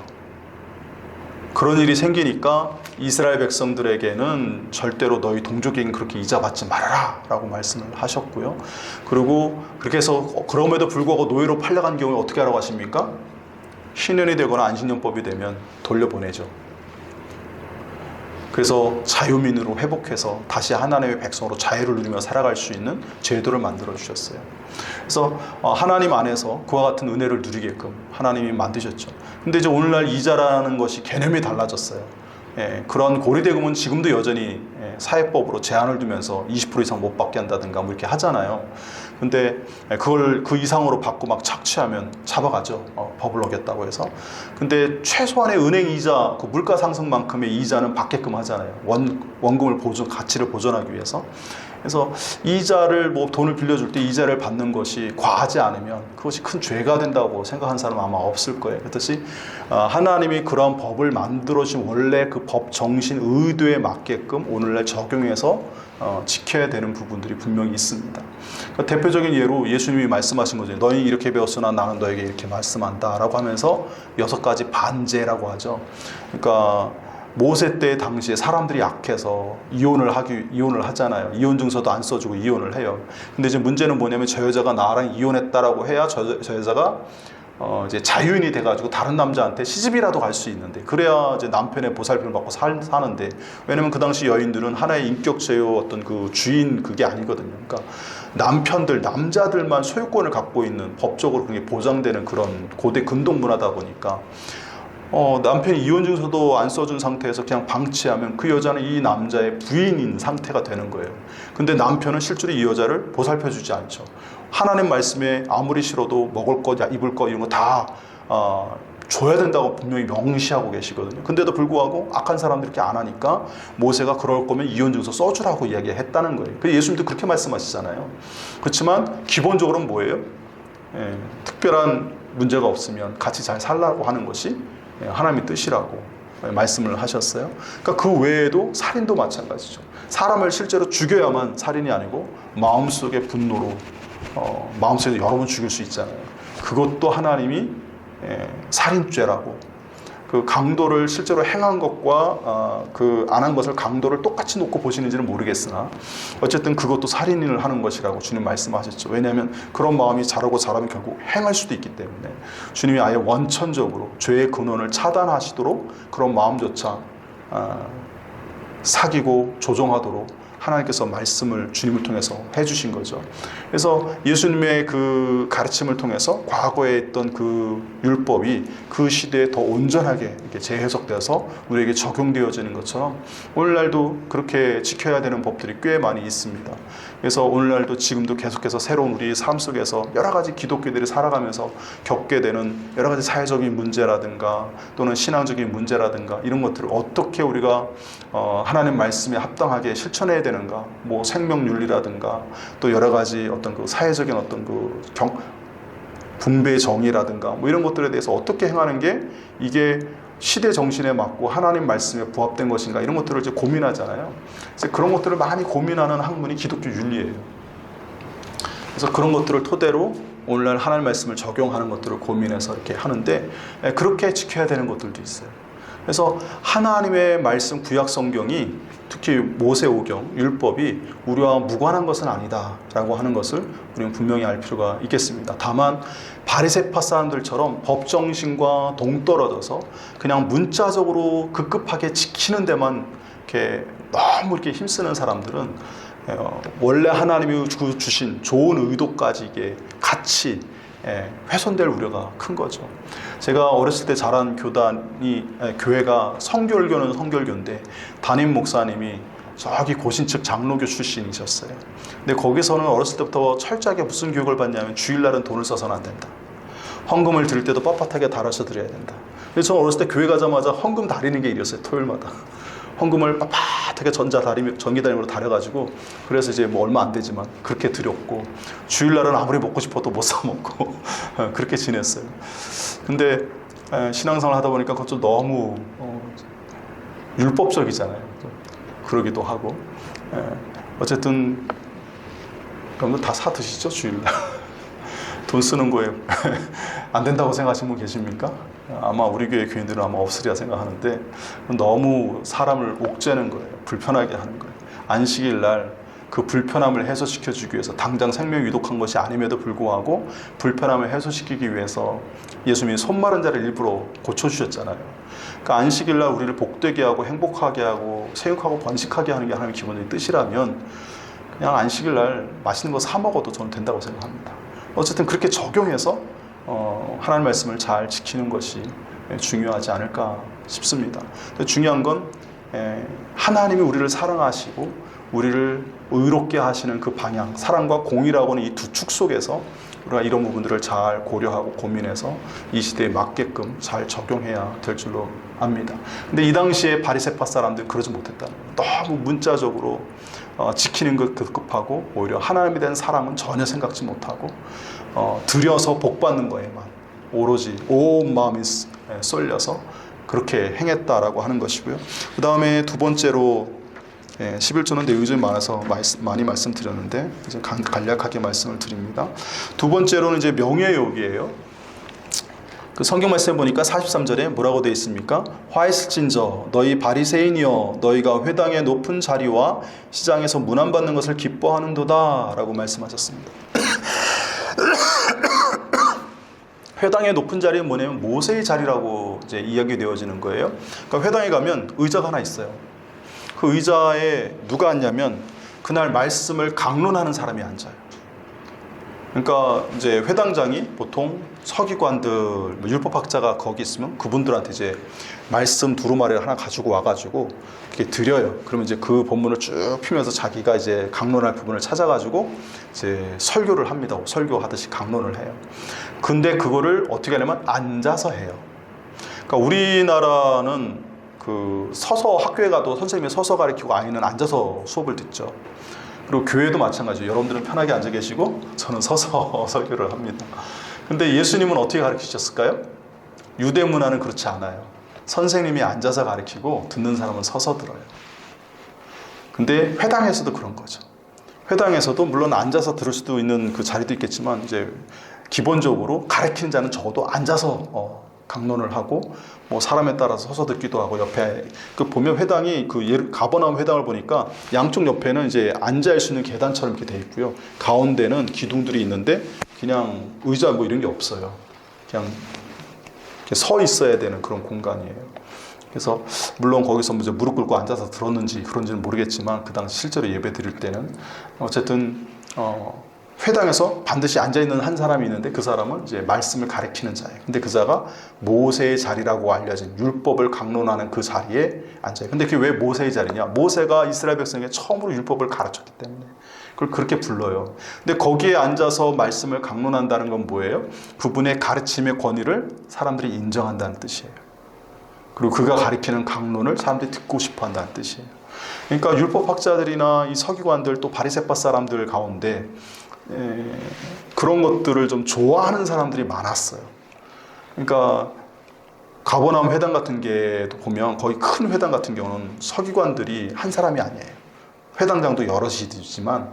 그런 일이 생기니까 이스라엘 백성들에게는 절대로 너희 동족에게는 그렇게 이자 받지 말아라 라고 말씀을 하셨고요. 그리고 그렇게 해서 그럼에도 불구하고 노예로 팔려간 경우에 어떻게 하라고 하십니까? 신년이 되거나 안식년법이 되면 돌려보내죠. 그래서 자유민으로 회복해서 다시 하나님의 백성으로 자유를 누리며 살아갈 수 있는 제도를 만들어 주셨어요. 그래서 하나님 안에서 그와 같은 은혜를 누리게끔 하나님이 만드셨죠. 근데 이제 오늘날 이자라는 것이 개념이 달라졌어요. 그런 고리대금은 지금도 여전히 사회법으로 제한을 두면서 20% 이상 못 받게 한다든가 뭐 이렇게 하잖아요. 근데 그걸 그 이상으로 받고 막 착취하면 잡아가죠. 법을 어겼다고 해서. 근데 최소한의 은행 이자, 그 물가 상승만큼의 이자는 받게끔 하잖아요. 원금을 가치를 보존하기 위해서. 그래서 이자를 돈을 빌려줄 때 이자를 받는 것이 과하지 않으면 그것이 큰 죄가 된다고 생각하는 사람은 아마 없을 거예요. 그렇듯이 하나님이 그런 법을 만들어주신 원래 그 법 정신 의도에 맞게끔 오늘날 적용해서 지켜야 되는 부분들이 분명히 있습니다. 그러니까 대표적인 예로 예수님이 말씀하신 거죠. 너희 이렇게 배웠으나 나는 너에게 이렇게 말씀한다 라고 하면서 6가지 반제라고 하죠. 그러니까 모세 때 당시에 사람들이 약해서 이혼을 하잖아요. 이혼 증서도 안 써주고 이혼을 해요. 근데 이제 문제는 뭐냐면 저 여자가 나랑 이혼했다라고 해야 저 여자가 이제 자유인이 돼가지고 다른 남자한테 시집이라도 갈 수 있는데, 그래야 이제 남편의 보살핌을 받고 사는데, 왜냐면 그 당시 여인들은 하나의 인격체요 어떤 그 주인 그게 아니거든요. 그러니까 남자들만 소유권을 갖고 있는, 법적으로 그게 보장되는 그런 고대 근동 문화다 보니까 남편이 이혼 증서도 안 써준 상태에서 그냥 방치하면 그 여자는 이 남자의 부인인 상태가 되는 거예요. 근데 남편은 실제로 이 여자를 보살펴주지 않죠. 하나님 말씀에 아무리 싫어도 먹을 것, 입을 것 이런 거 다 줘야 된다고 분명히 명시하고 계시거든요. 근데도 불구하고 악한 사람들이 이렇게 안 하니까 모세가 그럴 거면 이혼 증서 써주라고 이야기했다는 거예요. 그래서 예수님도 그렇게 말씀하시잖아요. 그렇지만 기본적으로는 뭐예요? 특별한 문제가 없으면 같이 잘 살라고 하는 것이 하나님의 뜻이라고 말씀을 하셨어요. 그러니까 그 외에도 살인도 마찬가지죠. 사람을 실제로 죽여야만 살인이 아니고 마음속의 분노로 마음속에 여러 번 죽일 수 있잖아요. 그것도 하나님이 살인죄라고, 그 강도를 실제로 행한 것과 그 안 한 것을 강도를 똑같이 놓고 보시는지는 모르겠으나 어쨌든 그것도 살인을 하는 것이라고 주님 말씀하셨죠. 왜냐하면 그런 마음이 자라면 결국 행할 수도 있기 때문에 주님이 아예 원천적으로 죄의 근원을 차단하시도록 그런 마음조차 사귀고 조종하도록 하나님께서 말씀을 주님을 통해서 해주신 거죠. 그래서 예수님의 그 가르침을 통해서 과거에 있던 그 율법이 그 시대에 더 온전하게 이렇게 재해석돼서 우리에게 적용되어지는 것처럼 오늘날도 그렇게 지켜야 되는 법들이 꽤 많이 있습니다. 그래서 오늘날도 지금도 계속해서 새로운 우리 삶 속에서 여러 가지 기독교들이 살아가면서 겪게 되는 여러 가지 사회적인 문제라든가 또는 신앙적인 문제라든가 이런 것들을 어떻게 우리가 하나님 말씀에 합당하게 실천해야 되는가, 뭐 생명윤리라든가 또 여러 가지 어떤 그 사회적인 어떤 그 분배 정의라든가 뭐 이런 것들에 대해서 어떻게 행하는 게 이게 시대 정신에 맞고 하나님 말씀에 부합된 것인가 이런 것들을 이제 고민하잖아요. 그래서 그런 것들을 많이 고민하는 학문이 기독교 윤리예요. 그래서 그런 것들을 토대로 오늘날 하나님 말씀을 적용하는 것들을 고민해서 이렇게 하는데 그렇게 지켜야 되는 것들도 있어요. 그래서 하나님의 말씀 구약 성경이 특히 모세오경 율법이 우리와 무관한 것은 아니다라고 하는 것을 우리는 분명히 알 필요가 있겠습니다. 다만 바리새파 사람들처럼 법 정신과 동떨어져서 그냥 문자적으로 급급하게 지키는 데만 이렇게 너무 이렇게 힘쓰는 사람들은 원래 하나님이 주신 좋은 의도까지 이게 같이 훼손될 우려가 큰 거죠. 제가 어렸을 때 자란 교회가 성결교는 성결교인데 담임 목사님이 저기 고신측 장로교 출신이셨어요. 근데 거기서는 어렸을 때부터 철저하게 무슨 교육을 받냐면 주일날은 돈을 써서는 안 된다. 헌금을 드릴 때도 빳빳하게 달아서 드려야 된다. 그래서 저는 어렸을 때 교회 가자마자 헌금 다리는 게 일이었어요. 토요일마다. 헌금을 빳빳하게 전기다림으로 다려가지고 그래서 이제 뭐 얼마 안 되지만 그렇게 드렸고 주일날은 아무리 먹고 싶어도 못 사 먹고 그렇게 지냈어요. 근데 신앙생활 하다 보니까 그것 좀 너무 율법적이잖아요. 그러기도 하고 어쨌든 여러분들 다 사 드시죠 주일날. 돈 쓰는 거에 안 된다고 생각하시는 분 계십니까? 아마 우리 교회 교인들은 아마 없으리라 생각하는데 너무 사람을 옥죄는 거예요. 불편하게 하는 거예요. 안식일 날 그 불편함을 해소시켜주기 위해서 당장 생명이 위독한 것이 아님에도 불구하고 불편함을 해소시키기 위해서 예수님이 손 마른 자를 일부러 고쳐주셨잖아요. 그러니까 안식일 날 우리를 복되게 하고 행복하게 하고 세육하고 번식하게 하는 게 하나님의 기본적인 뜻이라면 그냥 안식일 날 맛있는 거 사 먹어도 저는 된다고 생각합니다. 어쨌든 그렇게 적용해서 하나님 말씀을 잘 지키는 것이 중요하지 않을까 싶습니다. 중요한 건 하나님이 우리를 사랑하시고 우리를 의롭게 하시는 그 방향, 사랑과 공의라고는 이 두 축 속에서 우리가 이런 부분들을 잘 고려하고 고민해서 이 시대에 맞게끔 잘 적용해야 될 줄로 압니다. 근데 이 당시에 바리새파 사람들은 그러지 못했다는 거예요. 너무 문자적으로 지키는 것 급급하고 오히려 하나님에 대한 사랑은 전혀 생각지 못하고 드려서 복받는 거에만 오로지 온 마음이 쏠려서 그렇게 행했다라고 하는 것이고요. 그 다음에 두 번째로 11조는 내용이 많아서 많이 말씀드렸는데 이제 간략하게 말씀을 드립니다. 두 번째로는 이제 명예욕이에요. 그 성경 말씀 보니까 43절에 뭐라고 되어 있습니까? 화 있을진저 너희 바리새인이여 너희가 회당의 높은 자리와 시장에서 문안받는 것을 기뻐하는도다 라고 말씀하셨습니다. 회당의 높은 자리는 뭐냐면 모세의 자리라고 이제 이야기되어지는 거예요. 그러니까 회당에 가면 의자가 하나 있어요. 그 의자에 누가 앉냐면 그날 말씀을 강론하는 사람이 앉아요. 그러니까 이제 회당장이 보통 서기관들, 율법학자가 거기 있으면 그분들한테 이제 말씀 두루마리를 하나 가지고 와가지고 이렇게 드려요. 그러면 이제 그 본문을 쭉 피면서 자기가 이제 강론할 부분을 찾아가지고 이제 설교를 합니다. 설교하듯이 강론을 해요. 근데 그거를 어떻게 하냐면 앉아서 해요. 그러니까 우리나라는 그 서서 학교에 가도 선생님이 서서 가르치고 아이는 앉아서 수업을 듣죠. 그리고 교회도 마찬가지예요. 여러분들은 편하게 앉아 계시고 저는 서서 설교를 합니다. 근데 예수님은 어떻게 가르치셨을까요? 유대 문화는 그렇지 않아요. 선생님이 앉아서 가르치고 듣는 사람은 서서 들어요. 근데 회당에서도 그런 거죠. 회당에서도 물론 앉아서 들을 수도 있는 그 자리도 있겠지만 이제 기본적으로 가르치는 자는 적어도 앉아서 강론을 하고 뭐 사람에 따라서 서서 듣기도 하고 옆에 그 보면 회당이 그 가버나움 회당을 보니까 양쪽 옆에는 이제 앉아있을 수 있는 계단처럼 이렇게 돼 있고요. 가운데는 기둥들이 있는데 그냥 의자 뭐 이런 게 없어요. 그냥 이렇게 서 있어야 되는 그런 공간이에요. 그래서 물론 거기서 이제 무릎 꿇고 앉아서 들었는지 그런지는 모르겠지만 그 당시 실제로 예배 드릴 때는 어쨌든 회당에서 반드시 앉아 있는 한 사람이 있는데 그 사람은 이제 말씀을 가리키는 자예요. 근데 그 자가 모세의 자리라고 알려진 율법을 강론하는 그 자리에 앉아요. 근데 그게 왜 모세의 자리냐? 모세가 이스라엘 백성에게 처음으로 율법을 가르쳤기 때문에 그걸 그렇게 불러요. 근데 거기에 앉아서 말씀을 강론한다는 건 뭐예요? 그분의 가르침의 권위를 사람들이 인정한다는 뜻이에요. 그리고 그가 가리키는 강론을 사람들이 듣고 싶어 한다는 뜻이에요. 그러니까 율법학자들이나 이 서기관들 또 바리새파 사람들 가운데 그런 것들을 좀 좋아하는 사람들이 많았어요. 그러니까 가버나움 회당 같은 게 보면 거의 큰 회당 같은 경우는 서기관들이 한 사람이 아니에요. 회당장도 여럿이지만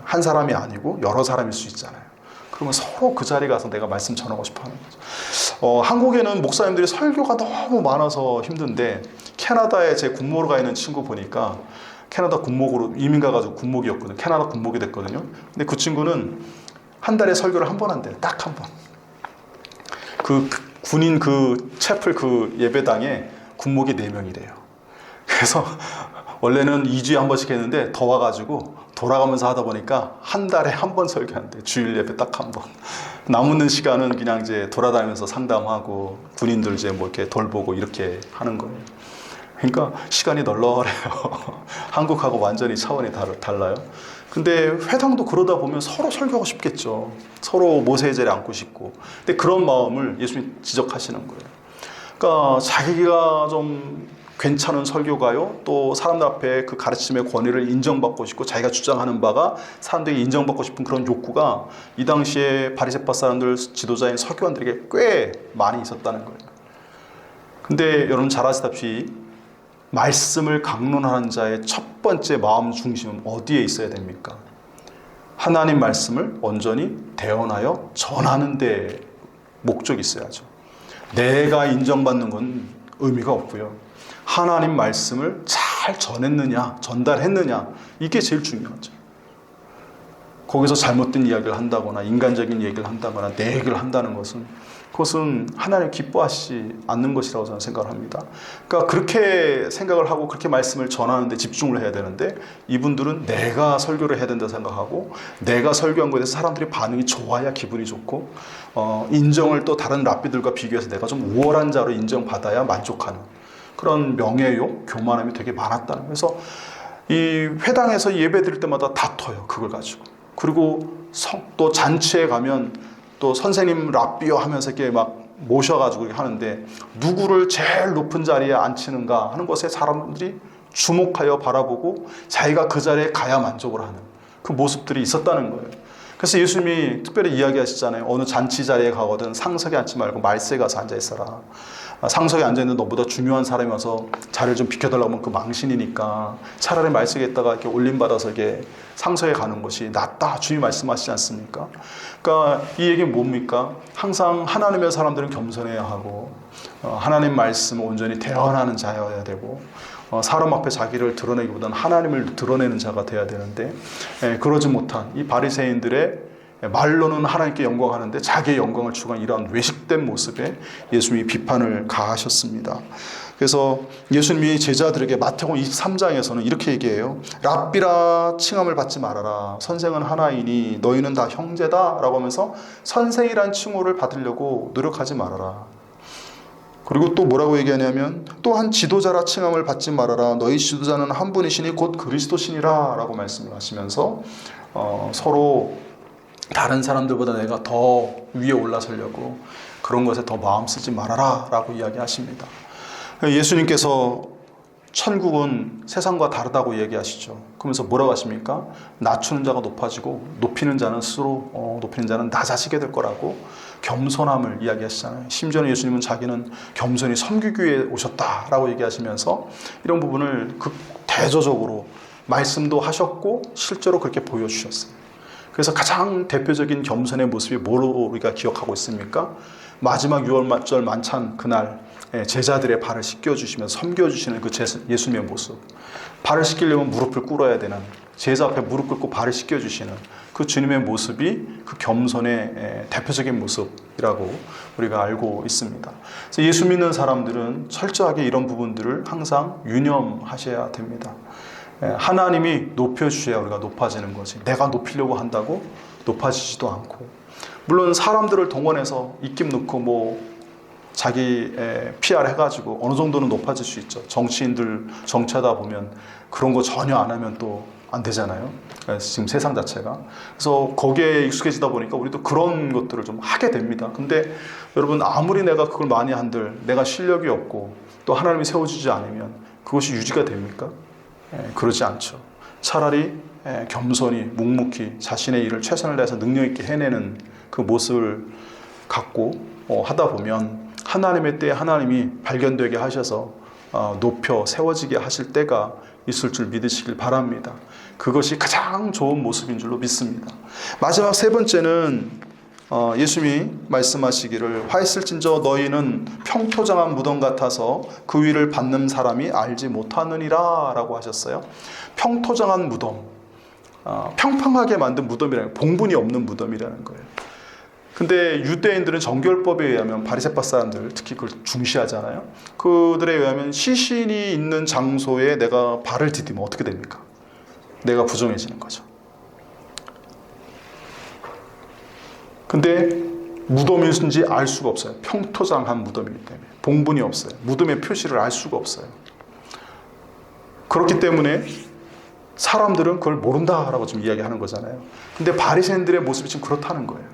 한 사람이 아니고 여러 사람일 수 있잖아요. 그러면 서로 그 자리에 가서 내가 말씀 전하고 싶어 하는 거죠. 한국에는 목사님들이 설교가 너무 많아서 힘든데 캐나다에 제 군목으로 가 있는 친구 보니까 캐나다 군목으로 이민 가가지고 군목이었거든요. 캐나다 군목이 됐거든요. 근데 그 친구는 한 달에 설교를 한 번 한대요. 딱 한 번. 그 군인 그 채플 그 예배당에 군목이 4명이래요. 그래서 원래는 2주에 한 번씩 했는데 더워가지고 돌아가면서 하다 보니까 한 달에 한 번 설교한대. 주일 예배 딱 한 번. 남는 시간은 그냥 이제 돌아다니면서 상담하고 군인들 이제 뭐 이렇게 돌보고 이렇게 하는 거예요. 그러니까 시간이 널널해요. 한국하고 완전히 차원이 달라요. 근데 회당도 그러다 보면 서로 설교하고 싶겠죠. 서로 모세의 자리에 앉고 싶고. 근데 그런 마음을 예수님이 지적하시는 거예요. 그러니까 자기가 좀 괜찮은 설교가요, 또 사람들 앞에 그 가르침의 권위를 인정받고 싶고 자기가 주장하는 바가 사람들이 인정받고 싶은 그런 욕구가 이 당시에 바리새파 사람들 지도자인 서기관들에게 꽤 많이 있었다는 거예요. 근데 여러분 잘 아시다시피 말씀을 강론하는 자의 첫 번째 마음 중심은 어디에 있어야 됩니까? 하나님 말씀을 온전히 대언하여 전하는 데 목적이 있어야죠. 내가 인정받는 건 의미가 없고요. 하나님 말씀을 잘 전했느냐, 전달했느냐, 이게 제일 중요하죠. 거기서 잘못된 이야기를 한다거나 인간적인 얘기를 한다거나 내 얘기를 한다는 것은 그것은 하나님 기뻐하시지 않는 것이라고 저는 생각을 합니다. 그러니까 그렇게 생각을 하고 그렇게 말씀을 전하는 데 집중을 해야 되는데 이분들은 내가 설교를 해야 된다 생각하고 내가 설교한 것에 대해서 사람들이 반응이 좋아야 기분이 좋고 인정을 또 다른 랍비들과 비교해서 내가 좀 우월한 자로 인정받아야 만족하는 그런 명예욕, 교만함이 되게 많았다는 거예요. 그래서 이 회당에서 예배 드릴 때마다 다퉈요. 그걸 가지고. 그리고 또 잔치에 가면 또 선생님 랍비요 하면서 이렇게 막 모셔가지고 하는데 누구를 제일 높은 자리에 앉히는가 하는 것에 사람들이 주목하여 바라보고 자기가 그 자리에 가야 만족을 하는 그 모습들이 있었다는 거예요. 그래서 예수님이 특별히 이야기하시잖아요. 어느 잔치 자리에 가거든 상석에 앉지 말고 말세에 가서 앉아있어라. 상석에 앉아있는 너보다 중요한 사람이 와서 자리를 좀 비켜달라고 하면 그 망신이니까 차라리 말석에 있다가 이렇게 올림받아서 이게 상석에 가는 것이 낫다. 주님 말씀하시지 않습니까? 그러니까 이 얘기는 뭡니까? 항상 하나님의 사람들은 겸손해야 하고 하나님 말씀을 온전히 대언하는 자여야 되고 사람 앞에 자기를 드러내기보다는 하나님을 드러내는 자가 돼야 되는데 그러지 못한 이 바리새인들의 말로는 하나님께 영광하는데 자기의 영광을 추구하는 이러한 외식된 모습에 예수님이 비판을 가하셨습니다. 그래서 예수님이 제자들에게 마태복음 23장에서는 이렇게 얘기해요. 랍비라 칭함을 받지 말아라. 선생은 하나이니 너희는 다 형제다 라고 하면서 선생이란 칭호를 받으려고 노력하지 말아라. 그리고 또 뭐라고 얘기하냐면 또한 지도자라 칭함을 받지 말아라. 너희 지도자는 한 분이시니 곧 그리스도시니라 라고 말씀을 하시면서 서로 다른 사람들보다 내가 더 위에 올라서려고 그런 것에 더 마음 쓰지 말아라 라고 이야기하십니다. 예수님께서 천국은 세상과 다르다고 얘기하시죠. 그러면서 뭐라고 하십니까? 낮추는 자가 높아지고 높이는 자는 스스로 높이는 자는 낮아지게 될 거라고 겸손함을 이야기하시잖아요. 심지어는 예수님은 자기는 겸손히 섬기기 위해 오셨다라고 얘기하시면서 이런 부분을 대조적으로 말씀도 하셨고 실제로 그렇게 보여주셨어요. 그래서 가장 대표적인 겸손의 모습이 뭐로 우리가 기억하고 있습니까? 마지막 유월절 만찬 그날 제자들의 발을 씻겨주시면서 섬겨주시는 그 예수님의 모습. 발을 씻기려면 무릎을 꿇어야 되는 제자 앞에 무릎 꿇고 발을 씻겨주시는 그 주님의 모습이 그 겸손의 대표적인 모습 모습이라고 우리가 알고 있습니다. 그래서 예수 믿는 사람들은 철저하게 이런 부분들을 항상 유념하셔야 됩니다. 하나님이 높여주셔야 우리가 높아지는 거지, 내가 높이려고 한다고 높아지지도 않고, 물론 사람들을 동원해서 입김 넣고 자기 PR 해가지고 어느 정도는 높아질 수 있죠. 정치인들 정치하다 보면 그런 거 전혀 안 하면 또 안 되잖아요. 지금 세상 자체가. 그래서 거기에 익숙해지다 보니까 우리도 그런 것들을 좀 하게 됩니다. 근데 여러분, 아무리 내가 그걸 많이 한들 내가 실력이 없고 또 하나님이 세워주지 않으면 그것이 유지가 됩니까? 그러지 않죠. 차라리 겸손히 묵묵히 자신의 일을 최선을 다해서 능력 있게 해내는 그 모습을 갖고 하다 보면 하나님의 때에 하나님이 발견되게 하셔서 높여 세워지게 하실 때가 있을 줄 믿으시길 바랍니다. 그것이 가장 좋은 모습인 줄로 믿습니다. 마지막 세 번째는 예수님이 말씀하시기를, 화 있을진저 너희는 평토장한 무덤 같아서 그 위를 밟는 사람이 알지 못하느니라 라고 하셨어요. 평토장한 무덤, 평평하게 만든 무덤이라는, 봉분이 없는 무덤이라는 거예요. 근데 유대인들은 정결법에 의하면, 바리새파 사람들 특히 그걸 중시하잖아요. 그들에 의하면 시신이 있는 장소에 내가 발을 디디면 어떻게 됩니까? 내가 부정해지는 거죠. 근데 무덤인지 알 수가 없어요. 평토장한 무덤이기 때문에. 봉분이 없어요. 무덤의 표시를 알 수가 없어요. 그렇기 때문에 사람들은 그걸 모른다라고 지금 이야기하는 거잖아요. 근데 바리새인들의 모습이 지금 그렇다는 거예요.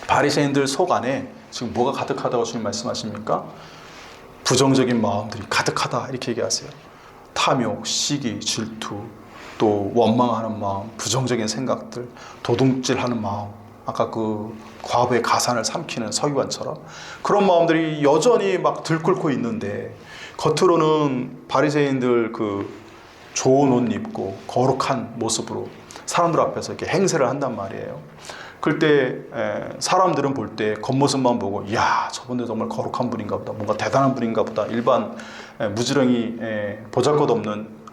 바리새인들 속 안에 지금 뭐가 가득하다고 주님 말씀하십니까? 부정적인 마음들이 가득하다 이렇게 얘기하세요. 탐욕, 시기, 질투, 또 원망하는 마음, 부정적인 생각들, 도둑질하는 마음, 아까 그 과부의 가산을 삼키는 서기관처럼 그런 마음들이 여전히 막 들끓고 있는데, 겉으로는 바리새인들 그 좋은 옷 입고 거룩한 모습으로 사람들 앞에서 이렇게 행세를 한단 말이에요. 그럴 때 사람들은 볼 때 겉모습만 보고, 이야, 저분들 정말 거룩한 분인가 보다, 뭔가 대단한 분인가 보다. 일반 무지렁이 보잘것없는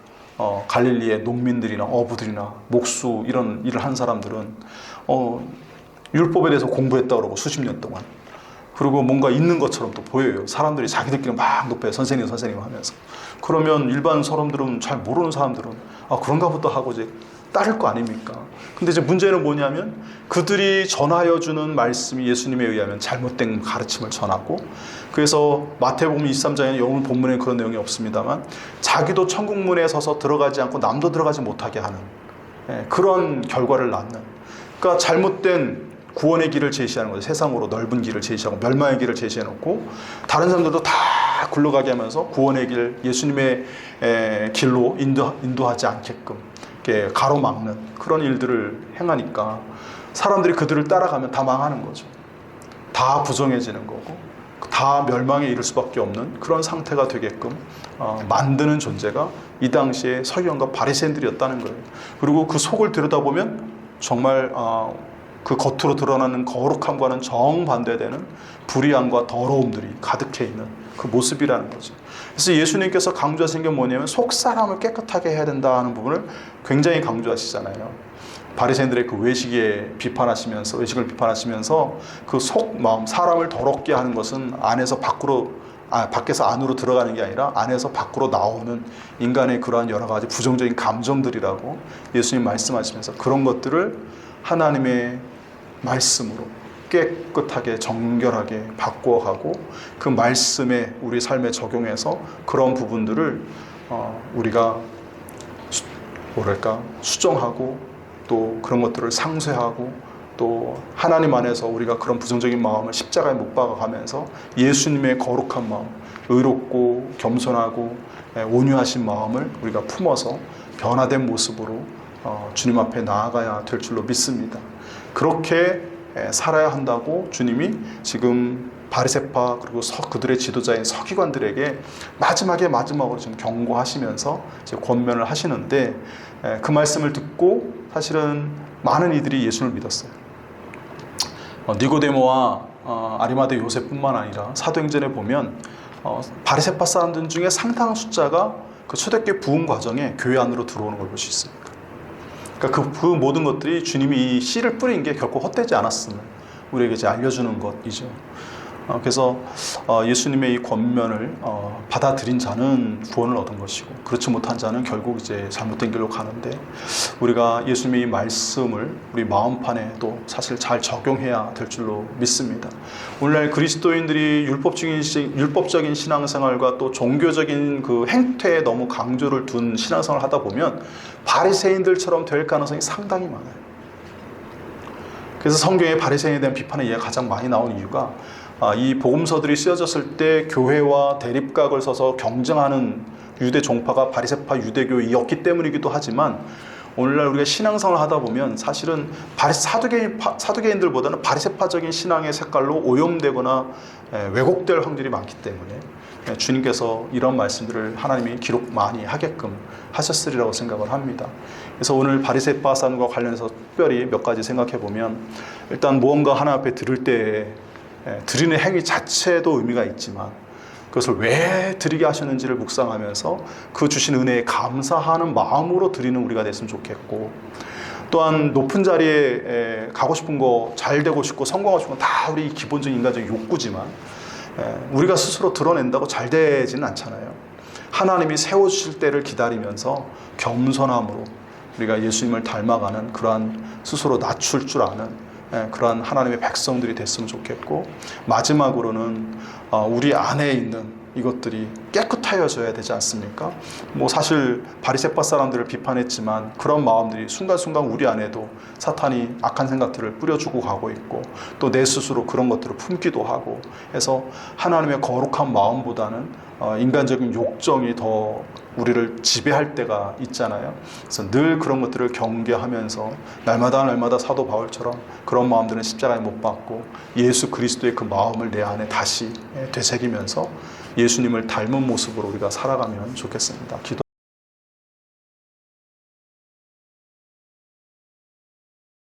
갈릴리의 농민들이나 어부들이나 목수 이런 일을 한 사람들은 율법에 대해서 공부했다 그러고 수십 년 동안, 그리고 뭔가 있는 것처럼 또 보여요. 사람들이 자기들끼리 막 높여요. 선생님 하면서. 그러면 일반 사람들은, 잘 모르는 사람들은 그런가 보다 하고 이제 따를 거 아닙니까? 근데 이제 문제는 뭐냐면, 그들이 전하여 주는 말씀이 예수님에 의하면 잘못된 가르침을 전하고, 그래서 마태복음 23장에는 오늘 본문에 그런 내용이 없습니다만, 자기도 천국문에 서서 들어가지 않고 남도 들어가지 못하게 하는 그런 결과를 낳는, 그러니까 잘못된 구원의 길을 제시하는 거죠. 세상으로 넓은 길을 제시하고 멸망의 길을 제시해놓고 다른 사람들도 다 굴러가게 하면서 구원의 길, 예수님의 길로 인도하지 않게끔 이렇게 가로막는 그런 일들을 행하니까 사람들이 그들을 따라가면 다 망하는 거죠. 다 부정해지는 거고 다 멸망에 이를 수밖에 없는 그런 상태가 되게끔 만드는 존재가 이 당시에 서기관과 바리새인들이었다는 거예요. 그리고 그 속을 들여다보면 정말 그 겉으로 드러나는 거룩함과는 정반대되는 불의함과 더러움들이 가득해 있는 그 모습이라는 거죠. 그래서 예수님께서 강조하신 게 뭐냐면, 속 사람을 깨끗하게 해야 된다는 부분을 굉장히 강조하시잖아요. 바리새인들의 그 외식을 비판하시면서 그 속 마음, 사람을 더럽게 하는 것은 밖에서 안으로 들어가는 게 아니라 안에서 밖으로 나오는 인간의 그러한 여러 가지 부정적인 감정들이라고 예수님 말씀하시면서, 그런 것들을 하나님의 말씀으로 깨끗하게 정결하게 바꾸어가고 그 말씀에 우리 삶에 적용해서 그런 부분들을 우리가 수정하고 또 그런 것들을 상쇄하고, 또 하나님 안에서 우리가 그런 부정적인 마음을 십자가에 못 박아가면서 예수님의 거룩한 마음, 의롭고 겸손하고 온유하신 마음을 우리가 품어서 변화된 모습으로 주님 앞에 나아가야 될 줄로 믿습니다. 그렇게 살아야 한다고 주님이 지금 바리새파 그리고 그들의 지도자인 서기관들에게 마지막으로 지금 경고하시면서 이제 권면을 하시는데, 그 말씀을 듣고 사실은 많은 이들이 예수를 믿었어요. 니고데모와 아리마대 요셉뿐만 아니라 사도행전에 보면 바리새파 사람들 중에 상당한 숫자가 그 초대교회 부흥 과정에 교회 안으로 들어오는 걸 볼 수 있습니다. 그러니까 그 모든 것들이 주님이 이 씨를 뿌린 게 결코 헛되지 않았음을 우리에게 이제 알려주는 것이죠. 그래서 예수님의 이 권면을 받아들인 자는 구원을 얻은 것이고, 그렇지 못한 자는 결국 이제 잘못된 길로 가는데, 우리가 예수님의 이 말씀을 우리 마음판에도 사실 잘 적용해야 될 줄로 믿습니다. 오늘날 그리스도인들이 율법적인 신앙생활과 또 종교적인 그 행태에 너무 강조를 둔 신앙생활을 하다 보면 바리새인들처럼 될 가능성이 상당히 많아요. 그래서 성경에 바리새인에 대한 비판의 이야기가 가장 많이 나온 이유가, 이 복음서들이 쓰여졌을 때 교회와 대립각을 서서 경쟁하는 유대 종파가 바리새파 유대교이었기 때문이기도 하지만, 오늘날 우리가 신앙생활을 하다 보면 사실은 사두개인들보다는 바리새파적인 신앙의 색깔로 오염되거나 왜곡될 확률이 많기 때문에 주님께서 이런 말씀들을 하나님이 기록 많이 하게끔 하셨으리라고 생각을 합니다. 그래서 오늘 바리새파산과 관련해서 특별히 몇 가지 생각해 보면, 일단 무언가 하나님 앞에 드릴 때 드리는 행위 자체도 의미가 있지만, 그것을 왜 드리게 하셨는지를 묵상하면서 그 주신 은혜에 감사하는 마음으로 드리는 우리가 됐으면 좋겠고, 또한 높은 자리에 가고 싶은 거, 잘 되고 싶고 성공하고 싶은 건 다 우리 기본적인 인간적인 욕구지만, 우리가 스스로 드러낸다고 잘 되지는 않잖아요. 하나님이 세워주실 때를 기다리면서 겸손함으로 우리가 예수님을 닮아가는 그러한 스스로 낮출 줄 아는 그러한 하나님의 백성들이 됐으면 좋겠고, 마지막으로는 우리 안에 있는 이것들이 깨끗하여져야 되지 않습니까? 뭐 사실 바리새파 사람들을 비판했지만 그런 마음들이 순간순간 우리 안에도 사탄이 악한 생각들을 뿌려주고 가고 있고, 또 내 스스로 그런 것들을 품기도 하고 해서 하나님의 거룩한 마음보다는 인간적인 욕정이 더 우리를 지배할 때가 있잖아요. 그래서 늘 그런 것들을 경계하면서 날마다 사도 바울처럼 그런 마음들은 십자가에 못 박고 예수 그리스도의 그 마음을 내 안에 다시 되새기면서 예수님을 닮은 모습으로 우리가 살아가면 좋겠습니다.